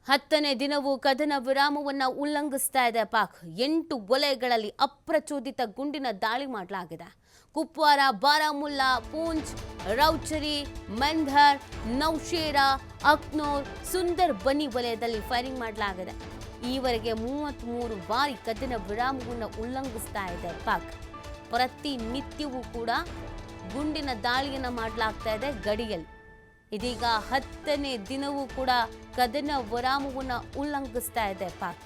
10ನೇ ದಿನವೂ ಕದನ ವಿರಾಮವನ್ನು ಉಲ್ಲಂಘಿಸ್ತಾ ಇದೆ ಪಾಕ್. 8 ವಲಯಗಳಲ್ಲಿ ಅಪ್ರಚೋದಿತ ಗುಂಡಿನ ದಾಳಿ ಮಾಡಲಾಗಿದೆ. ಕುಪ್ವಾರ, ಬಾರಾಮುಲ್ಲಾ, ಪೂಂಚ್, ರೌಚರಿ, ಮೆಂಧರ್, ನೌಶೇರಾ, ಅಕ್ನೂರ್, ಸುಂದರ್ ಬನಿ ವಲಯದಲ್ಲಿ ಫೈರಿಂಗ್ ಮಾಡಲಾಗಿದೆ. ಈವರೆಗೆ 33 ಬಾರಿ ಕದನ ವಿರಾಮವನ್ನು ಉಲ್ಲಂಘಿಸ್ತಾ ಇದೆ ಪಾಕ್. ಪ್ರತಿನಿತ್ಯವೂ ಕೂಡ ಗುಂಡಿನ ದಾಳಿಯನ್ನು ಮಾಡಲಾಗ್ತಾ ಇದೆ ಗಡಿಯಲ್ಲಿ. ಇದೀಗ 10ನೇ ದಿನವೂ ಕೂಡ ಕದನ ವಿರಾಮವನ್ನು ಉಲ್ಲಂಘಿಸ್ತಾ ಇದೆ ಪಾಕ್.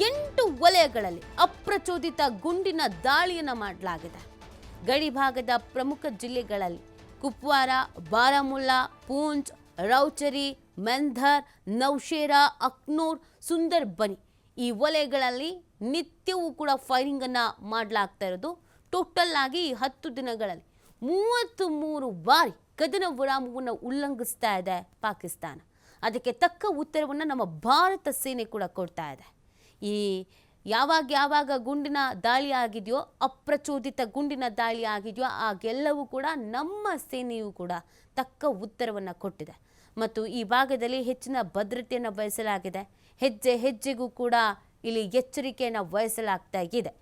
8 ವಲಯಗಳಲ್ಲಿ ಅಪ್ರಚೋದಿತ ಗುಂಡಿನ ದಾಳಿಯನ್ನು ಮಾಡಲಾಗಿದೆ. ಗಡಿ ಭಾಗದ ಪ್ರಮುಖ ಜಿಲ್ಲೆಗಳಲ್ಲಿ ಕುಪ್ವಾರ, ಬಾರಾಮುಲ್ಲಾ, ಪೂಂಚ್, ರೌಚರಿ, ಮೆಂಧರ್, ನೌಶೇರಾ, ಅಕ್ನೂರ್, ಸುಂದರ್ ಬನಿ ಈ ವಲಯಗಳಲ್ಲಿ ನಿತ್ಯವೂ ಕೂಡ ಫೈರಿಂಗನ್ನು ಮಾಡಲಾಗ್ತಾ ಇರೋದು. ಟೋಟಲ್ ಆಗಿ 10 ದಿನಗಳಲ್ಲಿ 33 ಬಾರಿ ಕದನ ವಿರಾಮವನ್ನು ಉಲ್ಲಂಘಿಸ್ತಾ ಇದೆ ಪಾಕಿಸ್ತಾನ. ಅದಕ್ಕೆ ತಕ್ಕ ಉತ್ತರವನ್ನು ನಮ್ಮ ಭಾರತ ಸೇನೆ ಕೂಡ ಕೊಡ್ತಾ ಇದೆ. ಈ ಯಾವಾಗ ಗುಂಡಿನ ದಾಳಿ ಆಗಿದೆಯೋ, ಅಪ್ರಚೋದಿತ ಗುಂಡಿನ ದಾಳಿ ಆಗಿದೆಯೋ, ಆಗೆಲ್ಲವೂ ಕೂಡ ನಮ್ಮ ಸೇನೆಯೂ ಕೂಡ ತಕ್ಕ ಉತ್ತರವನ್ನು ಕೊಟ್ಟಿದೆ. ಮತ್ತು ಈ ಭಾಗದಲ್ಲಿ ಹೆಚ್ಚಿನ ಭದ್ರತೆಯನ್ನು ವಹಿಸಲಾಗಿದೆ. ಹೆಜ್ಜೆಗೂ ಕೂಡ ಇಲ್ಲಿ ಎಚ್ಚರಿಕೆಯನ್ನು ವಹಿಸಲಾಗ್ತಾ ಇದೆ.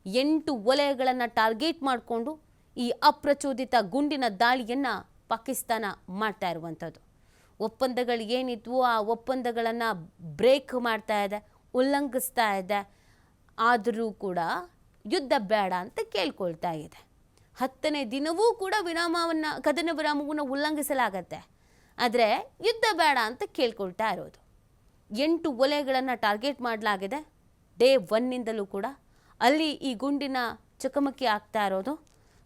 8 ವಲಯಗಳನ್ನು ಟಾರ್ಗೆಟ್ ಮಾಡಿಕೊಂಡು ಈ ಅಪ್ರಚೋದಿತ ಗುಂಡಿನ ದಾಳಿಯನ್ನು ಪಾಕಿಸ್ತಾನ ಮಾಡ್ತಾ ಇರುವಂಥದ್ದು. ಒಪ್ಪಂದಗಳು ಏನಿದ್ವು ಆ ಒಪ್ಪಂದಗಳನ್ನು ಬ್ರೇಕ್ ಮಾಡ್ತಾ ಇದೆ, ಉಲ್ಲಂಘಿಸ್ತಾ ಇದೆ. ಆದರೂ ಕೂಡ ಯುದ್ಧ ಬೇಡ ಅಂತ ಕೇಳ್ಕೊಳ್ತಾ ಇದೆ. 10ನೇ ದಿನವೂ ಕೂಡ ಕದನ ವಿರಾಮವನ್ನು ಉಲ್ಲಂಘಿಸಲಾಗತ್ತೆ. ಆದರೆ ಯುದ್ಧ ಬೇಡ ಅಂತ ಕೇಳ್ಕೊಳ್ತಾ ಇರೋದು. 8 ವಲಯಗಳನ್ನು ಟಾರ್ಗೆಟ್ ಮಾಡಲಾಗಿದೆ. ಡೇ 1ನಿಂದಲೂ ಕೂಡ ಅಲ್ಲಿ ಈ ಗುಂಡಿನ ಚಕಮಕಿ ಆಗ್ತಾ ಇರೋದು.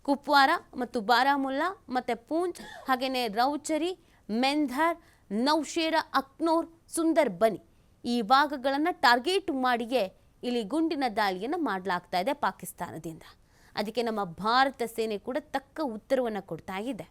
ಕುಪ್ವಾರ ಮತ್ತು ಬಾರಾಮುಲ್ಲಾ ಮತ್ತು ಪೂಂಚ್, ಹಾಗೆಯೇ ರೌಚರಿ, ಮೆಂಧರ್, ನೌಶೇರಾ, ಅಕ್ನೂರ್, ಸುಂದರ್ ಬನಿ ಈ ಭಾಗಗಳನ್ನು ಟಾರ್ಗೆಟ್ ಮಾಡಿಯೇ ಇಲ್ಲಿ ಗುಂಡಿನ ದಾಳಿಯನ್ನು ಮಾಡಲಾಗ್ತಾ ಇದೆ ಪಾಕಿಸ್ತಾನದಿಂದ. ಅದಕ್ಕೆ ನಮ್ಮ ಭಾರತ ಸೇನೆ ಕೂಡ ತಕ್ಕ ಉತ್ತರವನ್ನು ಕೊಡ್ತಾ ಇದೆ.